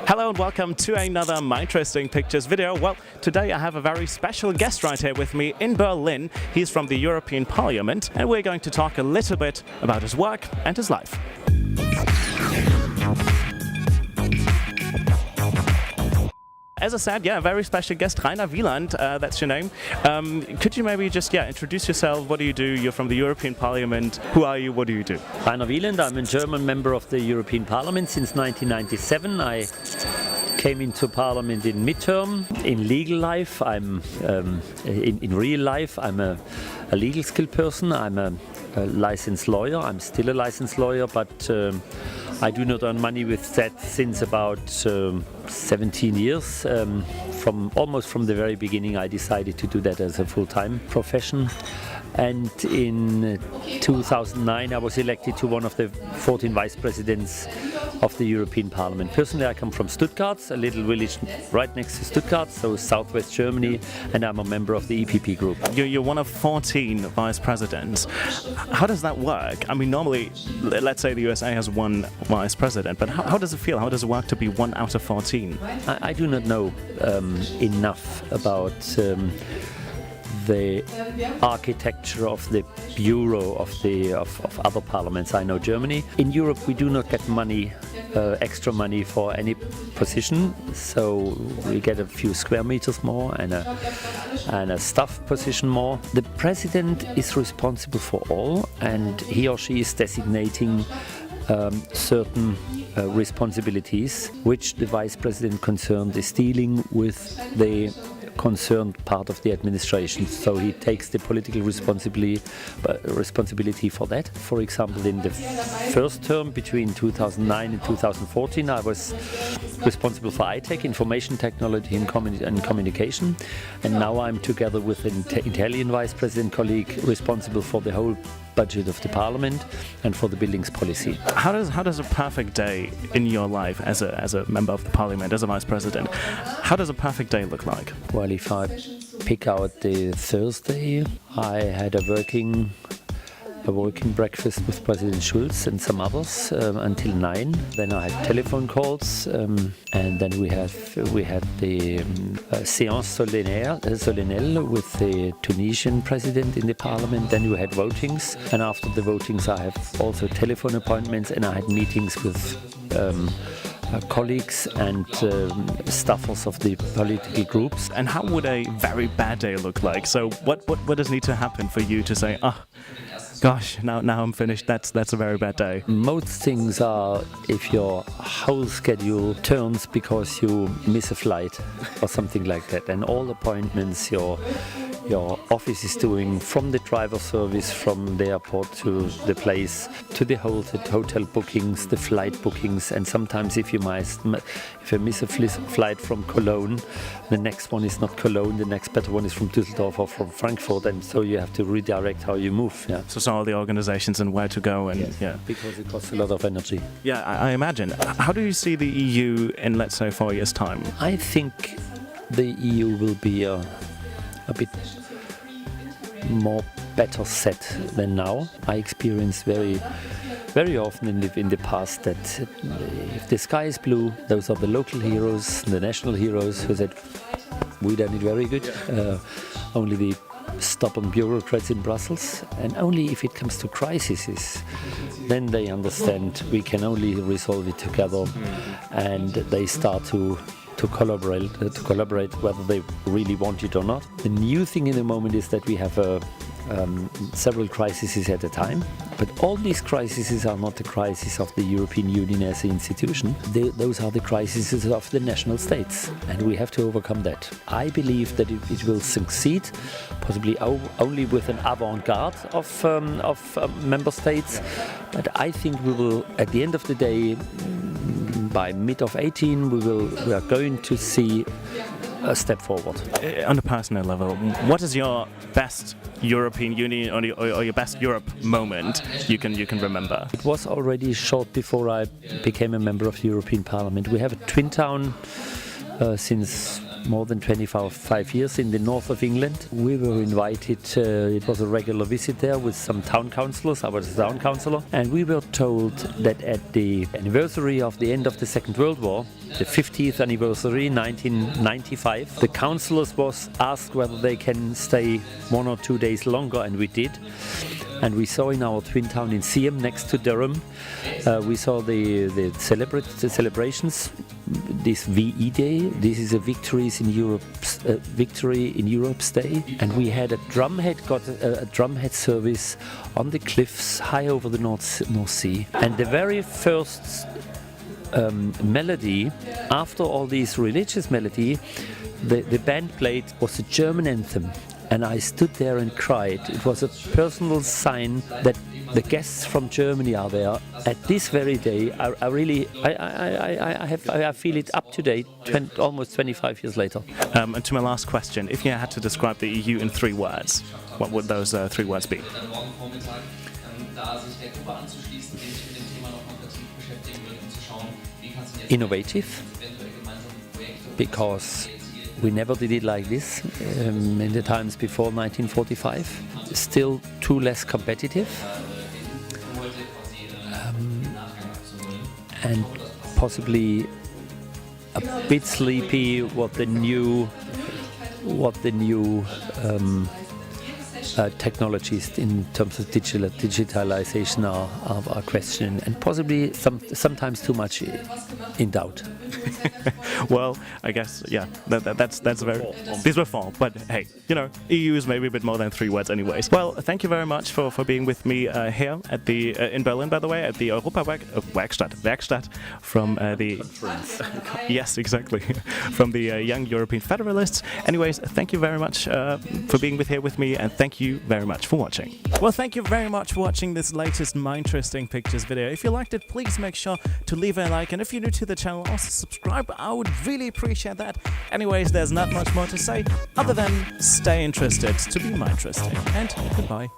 Hello and welcome to another My Interesting Pictures video. Well, today I have a very special guest right here with me in Berlin. He's from the European Parliament and we're going to talk a little bit about his work and his life. As I said, a very special guest, Wieland, that's your name. Could you maybe just introduce yourself? What do you do? You're from the European Parliament. Who are you? What do you do? Wieland, I'm a German member of the European Parliament since 1997. I came into Parliament in midterm. In legal life, I'm in real life, I'm a legal skill person. I'm a licensed lawyer. I'm still a licensed lawyer, but I do not earn money with that since about 17 years. Almost from the very beginning, I decided to do that as a full-time profession. And in 2009, I was elected to one of the 14 vice presidents of the European Parliament. Personally, I come from Stuttgart, a little village right next to Stuttgart, so southwest Germany, and I'm a member of the EPP group. You're one of 14 vice presidents. How does that work? I mean, normally, let's say the USA has one vice president, but how does it feel? How does it work to be 1 out of 14? I do not know enough about the architecture of the bureau of other parliaments. I know Germany. In Europe, we do not get money, extra money for any position, so we get a few square meters more and a staff position more. The president is responsible for all, and he or she is designating certain responsibilities, which the vice president concerned is dealing with the concerned part of the administration. So he takes the political responsibility for that. For example, in the first term between 2009 and 2014, I was responsible for ITech, information technology and communication. And now I'm together with an Italian vice president colleague responsible for the whole budget of the parliament and for the buildings policy. How does a perfect day in your life as a member of the parliament, as a vice president, how does a perfect day look like? Well, if I pick out the Thursday, I had a working breakfast with President Schulz and some others until 9. Then I had telephone calls, and then we had the séance solennelle with the Tunisian president in the parliament. Then we had votings, and after the votings I have also telephone appointments, and I had meetings with colleagues and staffers of the political groups. And how would a very bad day look like? So what does need to happen for you to say, gosh, now I'm finished, that's a very bad day? Most things are if your whole schedule turns because you miss a flight or something like that, and all appointments your office is doing, from the driver service, from the airport to the place, to the hotel bookings, the flight bookings, and sometimes if you miss a flight from Cologne, the next one is not Cologne, the next better one is from Düsseldorf or from Frankfurt, and so you have to redirect how you move. Yeah. So all the organizations and where to go, and because it costs a lot of energy. Yeah, I imagine. How do you see the EU in, let's say, 4 years' time? I think the EU will be a bit more better set than now. I experienced very often in the past that if the sky is blue, those are the local heroes, the national heroes who said, we done it very good. Only the stubborn bureaucrats in Brussels, and only if it comes to crises, then they understand we can only resolve it together, and they start to collaborate whether they really want it or not. The new thing in the moment is that we have several crises at a time, but all these crises are not the crisis of the European Union as an institution. Those are the crises of the national states, and we have to overcome that. I believe that it will succeed, possibly only with an avant-garde of member states, but I think we will, at the end of the day, by mid of 18, we are going to see a step forward. On a personal level, what is your best European Union or your best Europe moment you can remember? It was already short before I became a member of the European Parliament. We have a twin town since more than 25 years in the north of England. We were invited, it was a regular visit there with some town councillors. I was a town councillor, and we were told that at the anniversary of the end of the Second World War, the 50th anniversary, 1995, the councillors was asked whether they can stay 1 or 2 days longer, and we did. And we saw in our twin town in Seaham, next to Durham, we saw the celebrations. This VE Day. This is a Victory in Europe's Day, and we had a drumhead service on the cliffs high over the North Sea. And the very first melody, after all these religious melody, the band played was a German anthem. And I stood there and cried. It was a personal sign that the guests from Germany are there at this very day. I feel it up to date, almost 25 years later. And to my last question, if you had to describe the EU in 3 words, what would those 3 words be? Innovative, because we never did it like this in the times before 1945. Still too less competitive, and possibly a bit sleepy. What the new technologies in terms of digitalization are questioned, and possibly sometimes too much in doubt. Well, I guess, yeah, that's very... These were 4, but hey, you know, EU is maybe a bit more than 3 words anyways. Well, thank you very much for being with me here at the in Berlin, by the way, at the Werkstatt from the... Yes, exactly. From the Young European Federalists. Anyways, thank you very much for being here with me, and thank you very much for watching. Well, thank you very much for watching this latest My Interesting Pictures video. If you liked it, please make sure to leave a like, and if you're new to the channel, also subscribe. I would really appreciate that. Anyways, there's not much more to say other than stay interested to be more interesting, and goodbye.